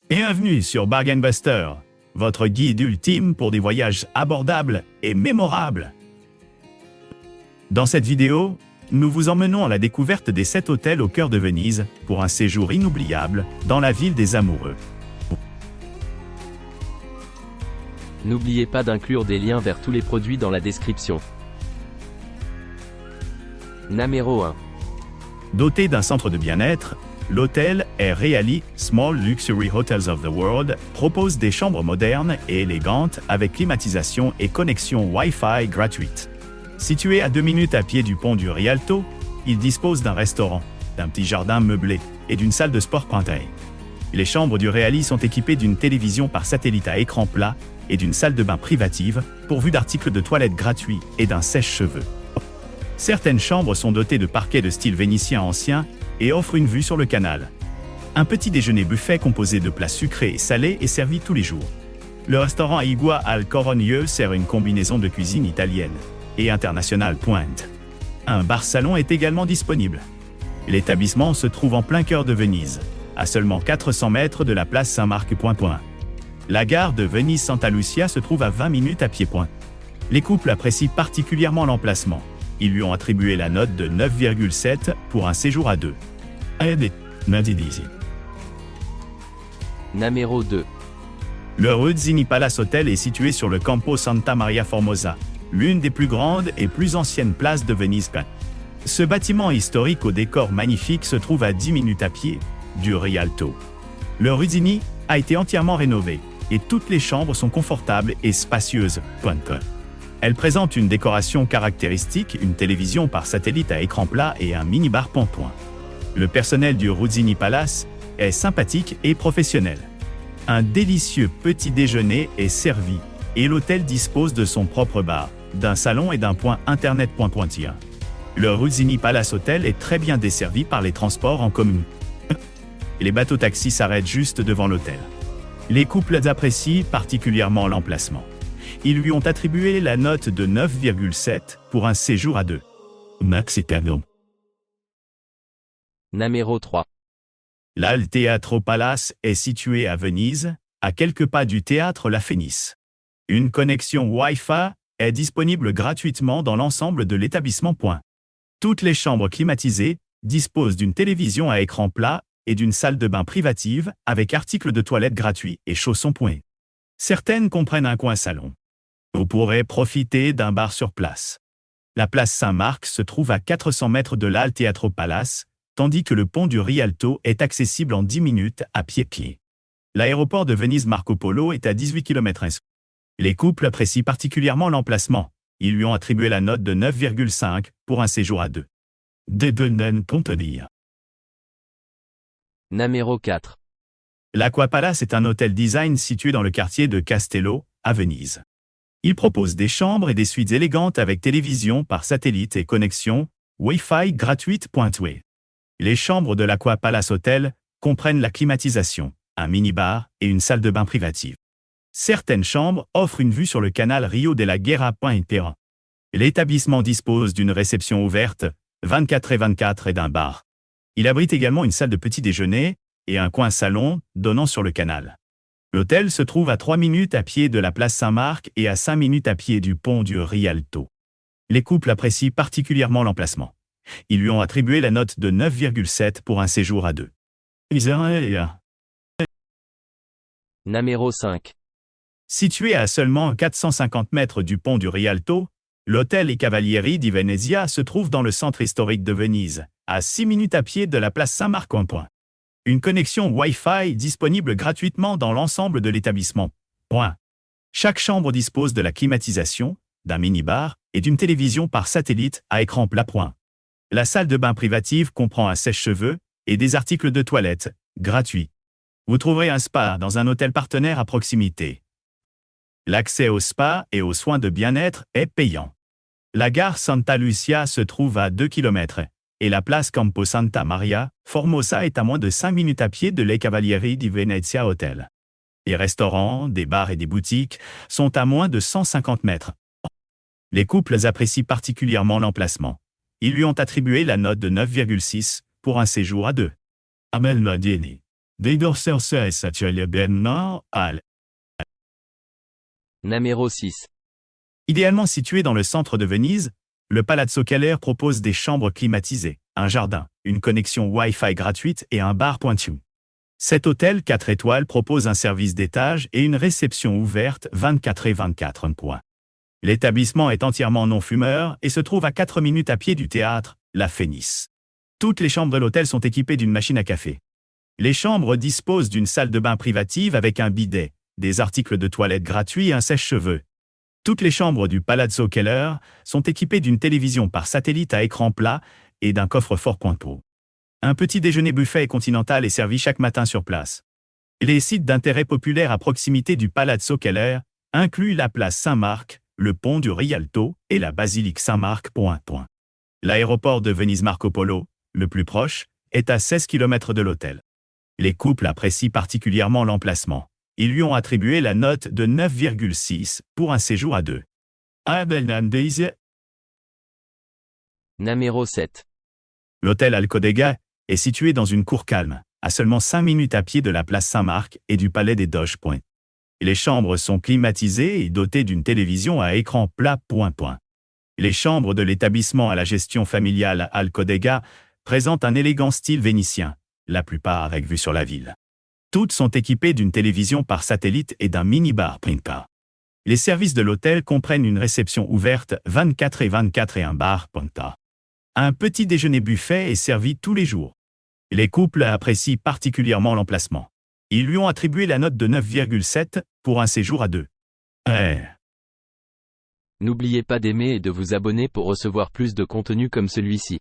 Bienvenue sur Bargain Buster, votre guide ultime pour des voyages abordables et mémorables. Dans cette vidéo, nous vous emmenons à la découverte des 7 hôtels au cœur de Venise pour un séjour inoubliable dans la ville des amoureux. N'oubliez pas d'inclure des liens vers tous les produits dans la description. Numéro 1. Doté d'un centre de bien-être, l'hôtel Air Reali Small Luxury Hotels of the World propose des chambres modernes et élégantes avec climatisation et connexion Wi-Fi gratuite. Situé à 2 minutes à pied du pont du Rialto, il dispose d'un restaurant, d'un petit jardin meublé et d'une salle de sport printée. Les chambres du Reali sont équipées d'une télévision par satellite à écran plat et d'une salle de bain privative pourvue d'articles de toilette gratuits et d'un sèche-cheveux. Certaines chambres sont dotées de parquets de style vénitien ancien et offrent une vue sur le canal. Un petit déjeuner buffet composé de plats sucrés et salés est servi tous les jours. Le restaurant Igua al Corogneux sert une combinaison de cuisine italienne et internationale pointe. Un bar-salon est également disponible. L'établissement se trouve en plein cœur de Venise, à seulement 400 mètres de la place Saint-Marc. La gare de Venise-Santa Lucia se trouve à 20 minutes à pied. Les couples apprécient particulièrement l'emplacement. Ils lui ont attribué la note de 9,7 pour un séjour à deux. Numéro 2. Le Ruzzini Palace Hotel est situé sur le Campo Santa Maria Formosa, l'une des plus grandes et plus anciennes places de Venise. Ce bâtiment historique au décor magnifique se trouve à 10 minutes à pied du Rialto. Le Ruzzini a été entièrement rénové et toutes les chambres sont confortables et spacieuses. Elle présente une décoration caractéristique, une télévision par satellite à écran plat et un mini-bar point. Le personnel du Ruzzini Palace est sympathique et professionnel. Un délicieux petit déjeuner est servi et l'hôtel dispose de son propre bar, d'un salon et d'un point internet. Le Ruzzini Palace Hotel est très bien desservi par les transports en commun. Les bateaux-taxis s'arrêtent juste devant l'hôtel. Les couples apprécient particulièrement l'emplacement. Ils lui ont attribué la note de 9,7 pour un séjour à deux. Numéro 3. L'Al Teatro Palace est situé à Venise, à quelques pas du théâtre La Fenice. Une connexion Wi-Fi est disponible gratuitement dans l'ensemble de l'établissement. Toutes les chambres climatisées disposent d'une télévision à écran plat et d'une salle de bain privative avec articles de toilette gratuits et chaussons. Certaines comprennent un coin salon. Vous pourrez profiter d'un bar sur place. La place Saint-Marc se trouve à 400 mètres de l'Al Teatro Palace, tandis que le pont du Rialto est accessible en 10 minutes à pied. L'aéroport de Venise Marco Polo est à 18 km/h. Les couples apprécient particulièrement l'emplacement. Ils lui ont attribué la note de 9,5 pour un séjour à deux. Numéro 4. L'Aqua Palace est un hôtel design situé dans le quartier de Castello, à Venise. Il propose des chambres et des suites élégantes avec télévision par satellite et connexion Wi-Fi gratuite. Les chambres de l'Aqua Palace Hotel comprennent la climatisation, un mini-bar et une salle de bain privative. Certaines chambres offrent une vue sur le canal Rio della Guerra. L'établissement dispose d'une réception ouverte, 24/24 et d'un bar. Il abrite également une salle de petit déjeuner et un coin salon donnant sur le canal. L'hôtel se trouve à 3 minutes à pied de la place Saint-Marc et à 5 minutes à pied du pont du Rialto. Les couples apprécient particulièrement l'emplacement. Ils lui ont attribué la note de 9,7 pour un séjour à deux. Numéro 5. Situé à seulement 450 mètres du pont du Rialto, l'hôtel I Cavalieri di Venezia se trouve dans le centre historique de Venise, à 6 minutes à pied de la place Saint-Marc. Une connexion Wi-Fi disponible gratuitement dans l'ensemble de l'établissement. Chaque chambre dispose de la climatisation, d'un mini-bar et d'une télévision par satellite à écran plat. La salle de bain privative comprend un sèche-cheveux et des articles de toilette, gratuits. Vous trouverez un spa dans un hôtel partenaire à proximité. L'accès au spa et aux soins de bien-être est payant. La gare Santa Lucia se trouve à 2 km et la place Campo Santa Maria Formosa est à moins de 5 minutes à pied de l'I Cavalieri di Venezia Hotel. Les restaurants, des bars et des boutiques sont à moins de 150 mètres. Les couples apprécient particulièrement l'emplacement. Ils lui ont attribué la note de 9,6 pour un séjour à deux. Numéro 6. Idéalement situé dans le centre de Venise, le Palazzo Keller propose des chambres climatisées, un jardin, une connexion Wi-Fi gratuite et un bar pointu. Cet hôtel 4 étoiles propose un service d'étage et une réception ouverte 24/24. L'établissement est entièrement non-fumeur et se trouve à 4 minutes à pied du théâtre, la Phénice. Toutes les chambres de l'hôtel sont équipées d'une machine à café. Les chambres disposent d'une salle de bain privative avec un bidet, des articles de toilette gratuits et un sèche-cheveux. Toutes les chambres du Palazzo Keller sont équipées d'une télévision par satellite à écran plat et d'un coffre-fort Quanto. Un petit déjeuner buffet continental est servi chaque matin sur place. Les sites d'intérêt populaire à proximité du Palazzo Keller incluent la place Saint-Marc, le pont du Rialto et la basilique Saint-Marc. L'aéroport de Venise Marco Polo, le plus proche, est à 16 km de l'hôtel. Les couples apprécient particulièrement l'emplacement. Ils lui ont attribué la note de 9,6 pour un séjour à deux. Numéro 7. L'hôtel Alcodega est situé dans une cour calme, à seulement 5 minutes à pied de la place Saint-Marc et du palais des Doges. Les chambres sont climatisées et dotées d'une télévision à écran plat. Les chambres de l'établissement à la gestion familiale Alcodega présentent un élégant style vénitien, la plupart avec vue sur la ville. Toutes sont équipées d'une télévision par satellite et d'un mini-bar Prinka. Les services de l'hôtel comprennent une réception ouverte 24/24 et un bar Ponta. Un petit déjeuner buffet est servi tous les jours. Les couples apprécient particulièrement l'emplacement. Ils lui ont attribué la note de 9,7 pour un séjour à deux. N'oubliez pas d'aimer et de vous abonner pour recevoir plus de contenu comme celui-ci.